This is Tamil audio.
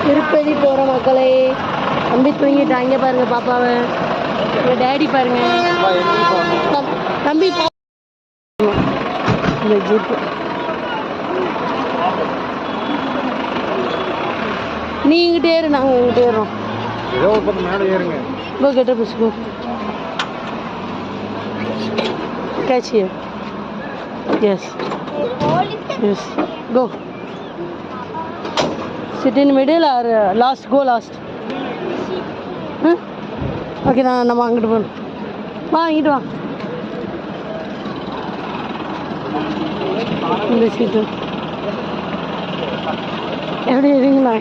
திருப்பதி போகிற மக்களே, தம்பி தூங்கிட்டாங்க பாருங்க. பாப்பாவை எங்கள் டேடி பாருங்க. தம்பி இந்த ஜீப்பு நீ இங்கிட்டே ஏறு, நாங்கள் இங்கிட்டே ஏறுறோம். ஏதோ ஒரு பக்கம் மேலே ஏறுங்க. Go get up, go. Catch here. Yes. Yes. Go. Sit in middle or last? Go last. Huh? Okay, நம்ம அங்கிட்டு போகணும். வா இங்கிட்டு வா. இந்த சீட்டு எப்படி இருங்களா?